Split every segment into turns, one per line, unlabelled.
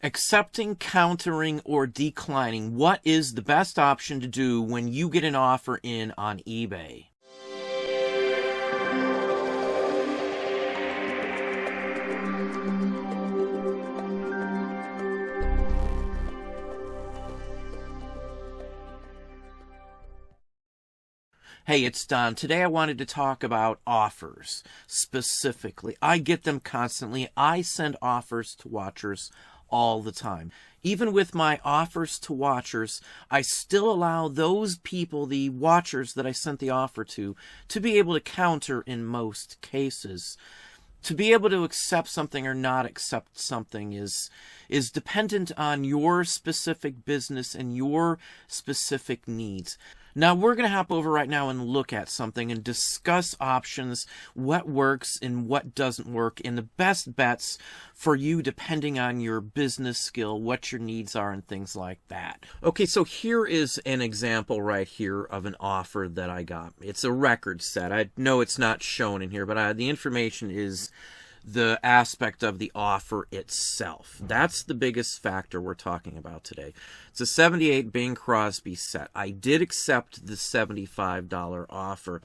Accepting, countering, or declining. What is the best option to do when you get an offer in on eBay? Hey, it's Don. Today I wanted to talk about offers specifically. I get them constantly. I send offers to watchers all the time. Even with my offers to watchers, I still allow those people, the watchers that I sent the offer to be able to counter in most cases. To be able to accept something or not accept something is dependent on your specific business and your specific needs. Now, we're going to hop over right now and look at something and discuss options, what works and what doesn't work, and the best bets for you depending on your business skill, what your needs are, and things like that. Okay, so here is an example right here of an offer that I got. It's a record set. I know it's not shown in here, but the information is the aspect of the offer itself. That's the biggest factor we're talking about today. It's a 78 Bing Crosby set. I did accept the $75 offer.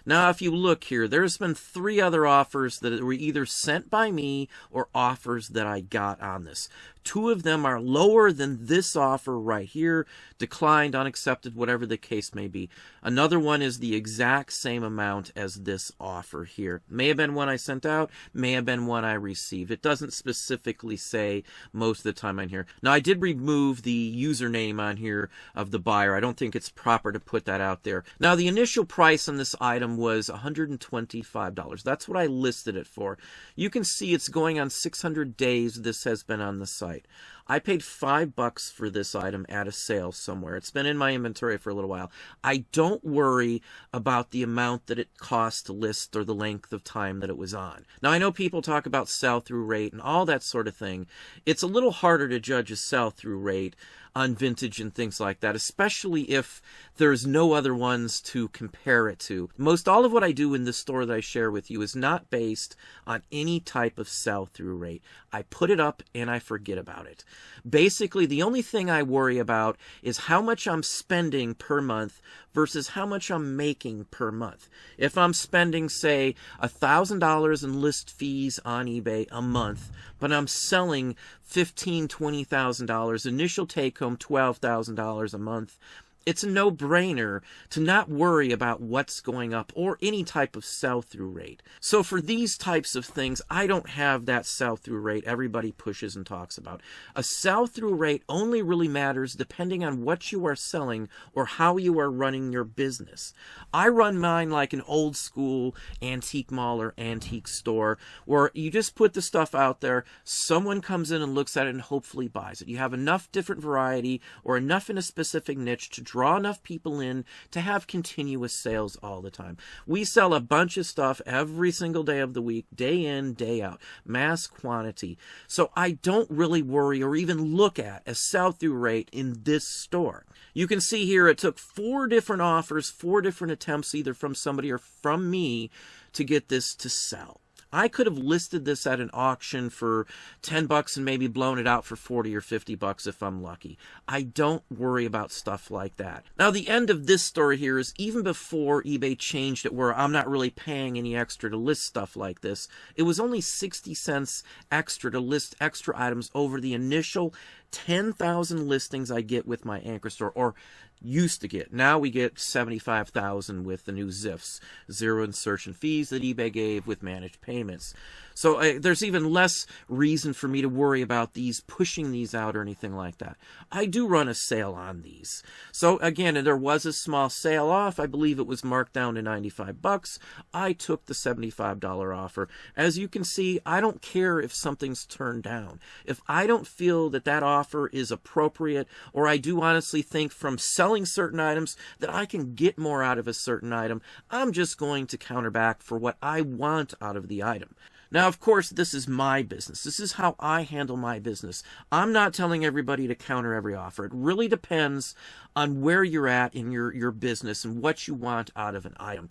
Now, if you look here, there's been 3 other offers that were either sent by me or offers that I got on this. 2 of them are lower than this offer right here, declined, unaccepted, whatever the case may be. Another one is the exact same amount as this offer here. May have been one I sent out, may have been one I received. It doesn't specifically say most of the time on here. Now, I did remove the username on here of the buyer. I don't think it's proper to put that out there. Now, the initial price on this item was $125. That's what I listed it for. You can see it's going on 600 days this has been on the site. I paid $5 for this item at a sale somewhere. It's been in my inventory for a little while. I don't worry about the amount that it cost to list or the length of time that it was on. Now, I know people talk about sell-through rate and all that sort of thing. It's a little harder to judge a sell-through rate on vintage and things like that, especially if there's no other ones to compare it to. Most all of what I do in this store that I share with you is not based on any type of sell-through rate. I put it up and I forget about it. Basically, the only thing I worry about is how much I'm spending per month versus how much I'm making per month. If I'm spending, say, $1,000 in list fees on eBay a month, but I'm selling $15,000, $20,000, initial take-home $12,000 a month, it's a no-brainer to not worry about what's going up or any type of sell-through rate. So for these types of things, I don't have that sell-through rate everybody pushes and talks about. A sell-through rate only really matters depending on what you are selling or how you are running your business. I run mine like an old-school antique mall or antique store where you just put the stuff out there, someone comes in and looks at it and hopefully buys it. You have enough different variety or enough in a specific niche to draw enough people in to have continuous sales all the time. We sell a bunch of stuff every single day of the week, day in, day out, mass quantity. So I don't really worry or even look at a sell-through rate in this store. You can see here it took 4 different offers, 4 different attempts either from somebody or from me to get this to sell. I could have listed this at an auction for $10 and maybe blown it out for $40 or $50 if I'm lucky. I don't worry about stuff like that. Now, the end of this story here is even before eBay changed it where I'm not really paying any extra to list stuff like this, it was only 60 cents extra to list extra items over the initial 10,000 listings I get with my anchor store, or used to get. Now we get 75,000 with the new ZIFs, zero insertion fees that eBay gave with managed payments. So there's even less reason for me to worry about these, pushing these out or anything like that. I do run a sale on these. So again, there was a small sale off. I believe it was marked down to $95. I took the $75 offer. As you can see, I don't care if something's turned down. If I don't feel that that offer is appropriate, or I do honestly think from selling certain items that I can get more out of a certain item, I'm just going to counter back for what I want out of the item. Now, of course, this is my business. This is how I handle my business. I'm not telling everybody to counter every offer. It really depends on where you're at in your business and what you want out of an item.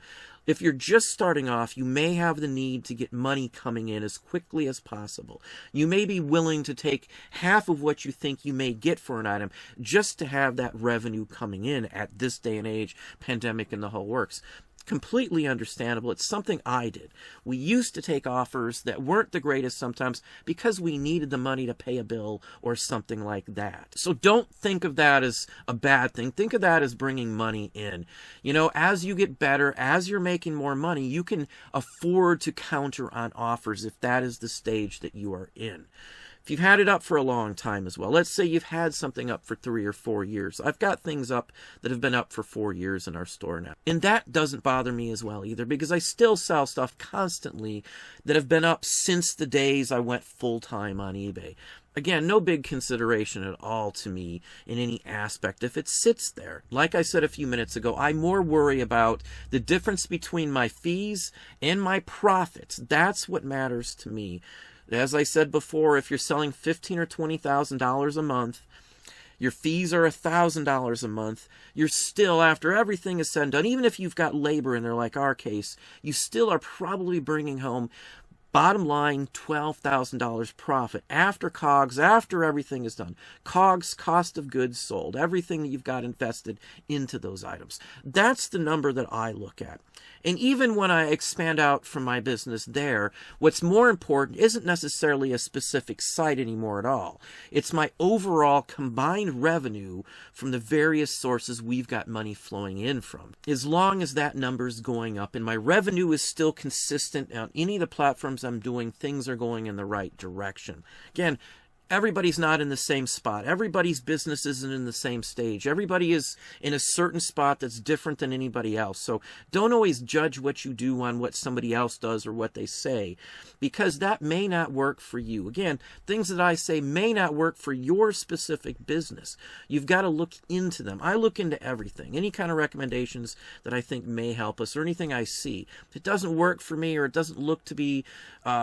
If you're just starting off, you may have the need to get money coming in as quickly as possible. You may be willing to take half of what you think you may get for an item just to have that revenue coming in at this day and age, pandemic and the whole works. Completely understandable. It's something I did. We used to take offers that weren't the greatest sometimes because we needed the money to pay a bill or something like that. So don't think of that as a bad thing. Think of that as bringing money in. You know, as you get better, as you're making more money, you can afford to counter on offers if that is the stage that you are in. If you've had it up for a long time as well, let's say you've had something up for 3 or 4 years. I've got things up that have been up for 4 years in our store now. And that doesn't bother me as well either, because I still sell stuff constantly that have been up since the days I went full-time on eBay. Again, no big consideration at all to me in any aspect if it sits there. Like I said a few minutes ago, I more worry about the difference between my fees and my profits. That's what matters to me. As I said before, if you're selling $15,000 or $20,000 a month, your fees are $1,000 a month, you're still, after everything is said and done, even if you've got labor in there like our case, you still are probably bringing home, bottom line, $12,000 profit after COGS, after everything is done. COGS, cost of goods sold, everything that you've got invested into those items. That's the number that I look at. And even when I expand out from my business there, what's more important isn't necessarily a specific site anymore at all. It's my overall combined revenue from the various sources we've got money flowing in from. As long as that number's going up and my revenue is still consistent on any of the platforms I'm doing, things are going in the right direction. Again, everybody's not in the same spot. Everybody's business isn't in the same stage. Everybody is in a certain spot that's different than anybody else. So don't always judge what you do on what somebody else does or what they say, because that may not work for you. Again, things that I say may not work for your specific business. You've got to look into them. I look into everything, any kind of recommendations that I think may help us or anything I see. If it doesn't work for me or it doesn't look to be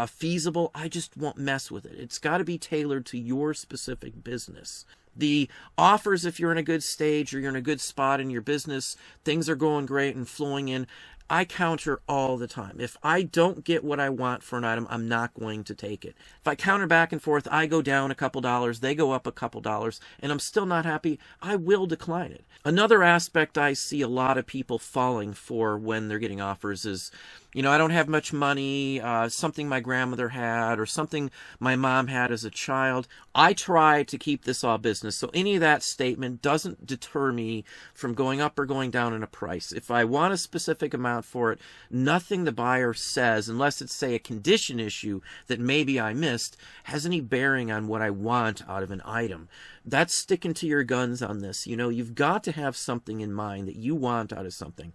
feasible, I just won't mess with it. It's got to be tailored to your specific business. The offers, if you're in a good stage or you're in a good spot in your business, things are going great and flowing in, I counter all the time. If I don't get what I want for an item, I'm not going to take it. If I counter back and forth, I go down a couple dollars, they go up a couple dollars, and I'm still not happy, I will decline it. Another aspect I see a lot of people falling for when they're getting offers is, you know, I don't have much money, something my grandmother had or something my mom had as a child. I try to keep this all business, so any of that statement doesn't deter me from going up or going down in a price. If I want a specific amount for it, nothing the buyer says, unless it's, say, a condition issue that maybe I missed, has any bearing on what I want out of an item. That's sticking to your guns on this. You know, you've got to have something in mind that you want out of something.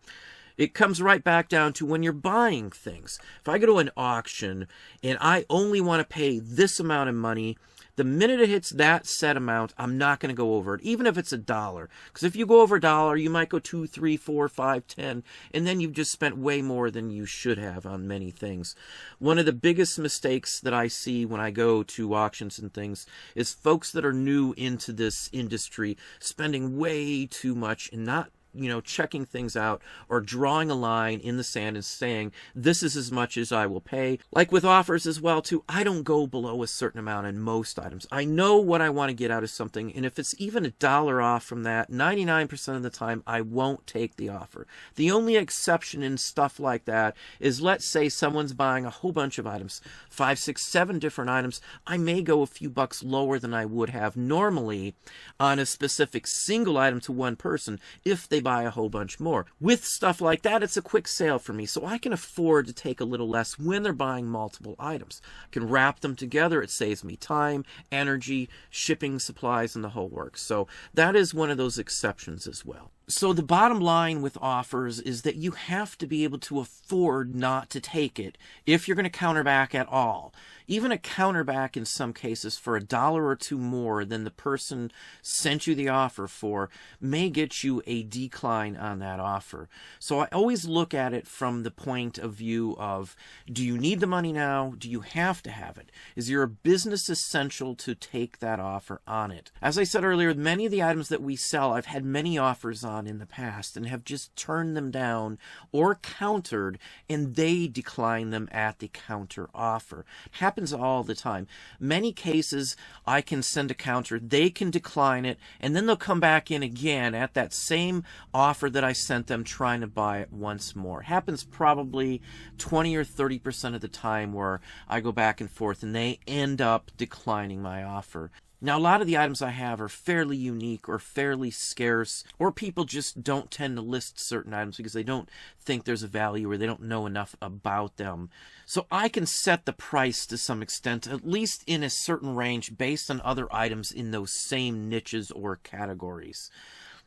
It comes right back down to when you're buying things. If I go to an auction and I only want to pay this amount of money, the minute it hits that set amount, I'm not going to go over it, even if it's $1. Because if you go over $1, you might go 2, 3, 4, 5, 10, and then you've just spent way more than you should have on many things. One of the biggest mistakes that I see when I go to auctions and things is folks that are new into this industry spending way too much and not, you know, checking things out or drawing a line in the sand and saying, this is as much as I will pay. Like with offers as well, too, I don't go below a certain amount in most items. I know what I want to get out of something, and if it's even $1 off from that, 99% of the time, I won't take the offer. The only exception in stuff like that is, let's say someone's buying a whole bunch of items, 5, 6, 7 different items. I may go a few bucks lower than I would have normally on a specific single item to one person if they buy a whole bunch more. With stuff like that, it's a quick sale for me, so I can afford to take a little less when they're buying multiple items. I can wrap them together. It saves me time, energy, shipping, supplies, and the whole works. So that is one of those exceptions as well. So the bottom line with offers is that you have to be able to afford not to take it if you're going to counter back at all. Even a counter back in some cases for $1 or $2 more than the person sent you the offer for may get you a decline on that offer. So I always look at it from the point of view of, do you need the money now? Do you have to have it? Is your business essential to take that offer on it? As I said earlier, many of the items that we sell, I've had many offers on on in the past and have just turned them down or countered, and they decline them at the counter offer. It happens all the time. Many cases, I can send a counter, they can decline it, and then they'll come back in again at that same offer that I sent them, trying to buy it once more. It happens probably 20 or 30% of the time where I go back and forth and they end up declining my offer. Now, a lot of the items I have are fairly unique or fairly scarce, or people just don't tend to list certain items because they don't think there's a value or they don't know enough about them. So I can set the price to some extent, at least in a certain range, based on other items in those same niches or categories.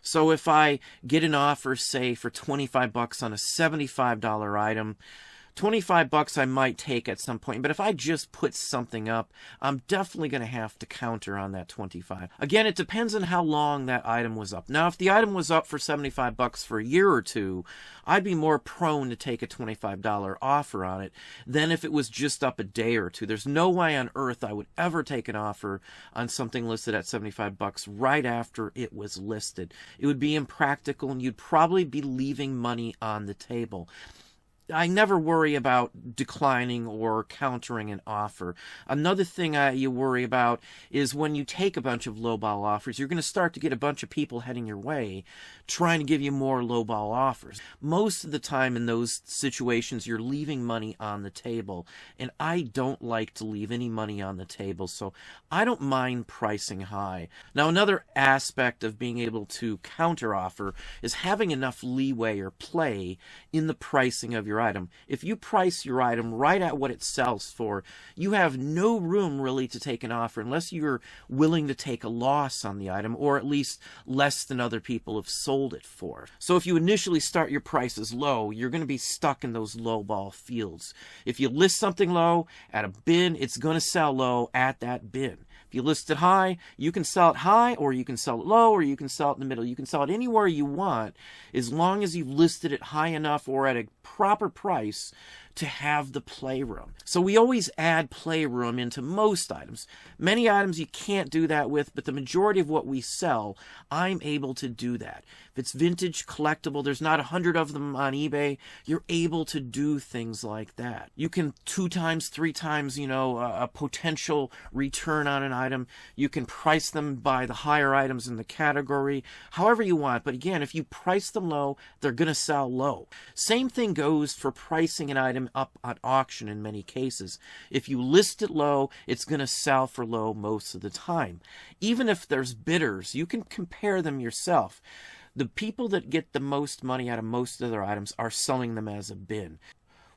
So if I get an offer, say, for $25 on a $75 item, $25 I might take at some point, but if I just put something up, I'm definitely going to have to counter on that $25. Again, it depends on how long that item was up. Now, if the item was up for $75 for a year or two, I'd be more prone to take a $25 offer on it than if it was just up a day or two. There's no way on earth I would ever take an offer on something listed at $75 right after it was listed. It would be impractical, and you'd probably be leaving money on the table. I never worry about declining or countering an offer. Another thing you worry about is when you take a bunch of lowball offers, you're going to start to get a bunch of people heading your way trying to give you more lowball offers. Most of the time in those situations, you're leaving money on the table, and I don't like to leave any money on the table, so I don't mind pricing high. Now, another aspect of being able to counter offer is having enough leeway or play in the pricing of your item. If you price your item right at what it sells for, you have no room really to take an offer unless you're willing to take a loss on the item, or at least less than other people have sold it for. So if you initially start your prices low, you're going to be stuck in those low ball fields. If you list something low at a bin, it's going to sell low at that bin. If you list it high, you can sell it high, or you can sell it low, or you can sell it in the middle. You can sell it anywhere you want, as long as you've listed it high enough or at a proper price to have the playroom. So we always add playroom into most items. Many items you can't do that with, but the majority of what we sell, I'm able to do that. If it's vintage, collectible, there's not 100 of them on eBay, you're able to do things like that. You can 2 times, 3 times, a potential return on an item. You can price them by the higher items in the category, however you want. But again, if you price them low, they're going to sell low. Same thing goes for pricing an item up at auction in many cases. If you list it low, it's going to sell for low most of the time. Even if there's bidders, you can compare them yourself. The people that get the most money out of most of their items are selling them as a bin.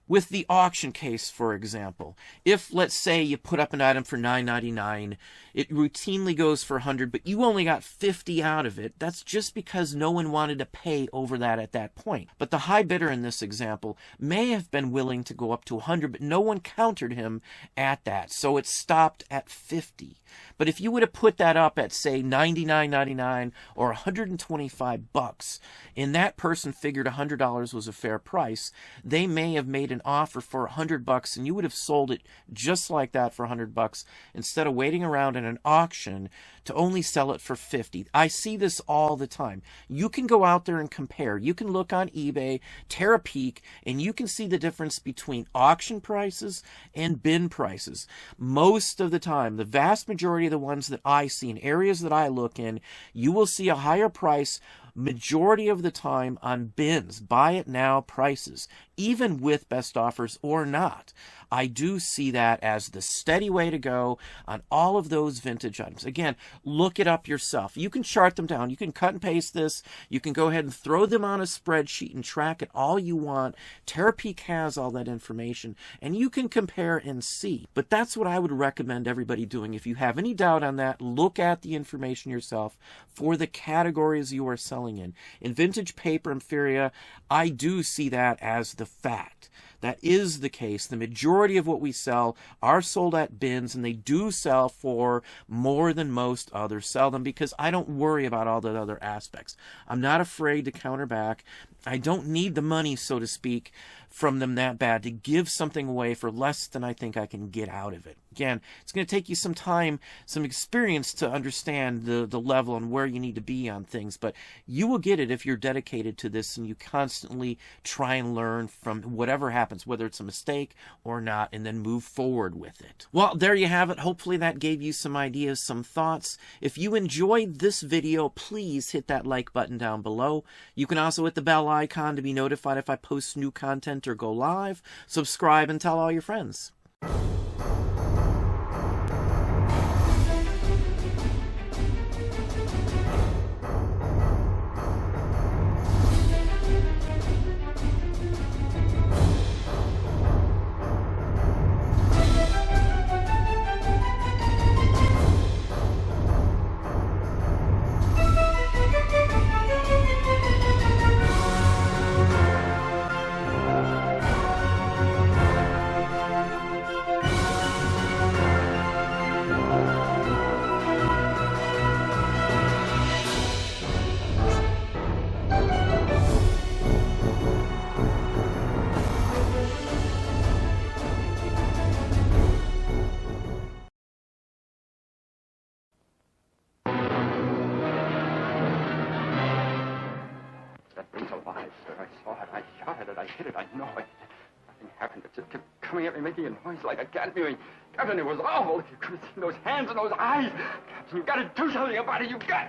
With the auction case, for example, if, let's say, you put up an item for $9.99, it routinely goes for $100, but you only got $50 out of it, that's just because no one wanted to pay over that at that point. But the high bidder in this example may have been willing to go up to $100, but no one countered him at that, so it stopped at $50. But if you would have put that up at, say, $99.99 or $125, and that person figured $100 was a fair price, they may have made an offer for $100, and you would have sold it just like that for $100 instead of waiting around in an auction to only sell it for $50. I see this all the time. You can go out there and compare. You can look on eBay, tear a peek, and you can see the difference between auction prices and bin prices. Most of the time, the vast majority of the ones that I see in areas that I look in, you will see a higher price majority of the time on bins, buy it now prices, even with best offers or not. I do see that as the steady way to go on all of those vintage items. Again, look it up yourself. You can chart them down. You can cut and paste this. You can go ahead and throw them on a spreadsheet and track it all you want. Terapeak has all that information, and you can compare and see. But that's what I would recommend everybody doing. If you have any doubt on that, look at the information yourself for the categories you are selling in. In vintage paper inferior, I do see that as the fact. That is the case. The majority of what we sell are sold at bins, and they do sell for more than most others sell them because I don't worry about all the other aspects. I'm not afraid to counter back. I don't need the money, so to speak, from them that bad to give something away for less than I think I can get out of it. Again, it's going to take you some time, some experience to understand the level and where you need to be on things, but you will get it if you're dedicated to this and you constantly try and learn from whatever happens, whether it's a mistake or not, and then move forward with it. Well, there you have it. Hopefully that gave you some ideas, some thoughts. If you enjoyed this video, please hit that like button down below. You can also hit the bell icon to be notified if I post new content or go live. Subscribe and tell all your friends.
I shot at it, I hit it, I know it. Nothing happened. It just kept coming at me, making a noise like a cat mewing. Captain, it was awful. If you could have seen those hands and those eyes. Captain, you've got to do something about it. You've got...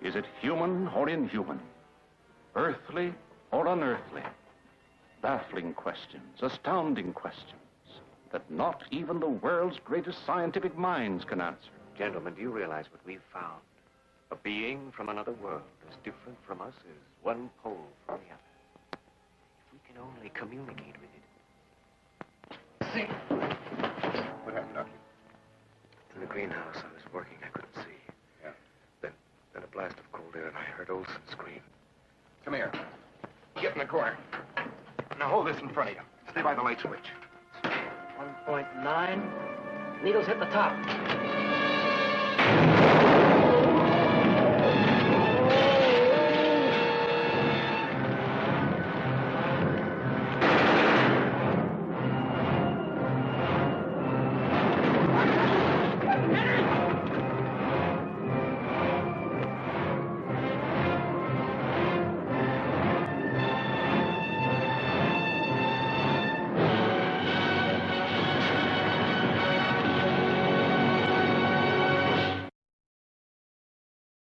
Is it human or inhuman? Earthly or unearthly? Baffling questions, astounding questions that not even the world's greatest scientific minds can answer.
Gentlemen, do you realize what we've found? A being from another world, as different from us as one pole from the other. If we can only communicate with it.
See? What happened, Doctor?
In the greenhouse, I was working. I couldn't see.
Yeah.
Then a blast of cold air, and I heard Olson scream.
Come here. Get in the corner. Now hold this in front of you. Stay by the light switch.
1.9. Needles hit the top.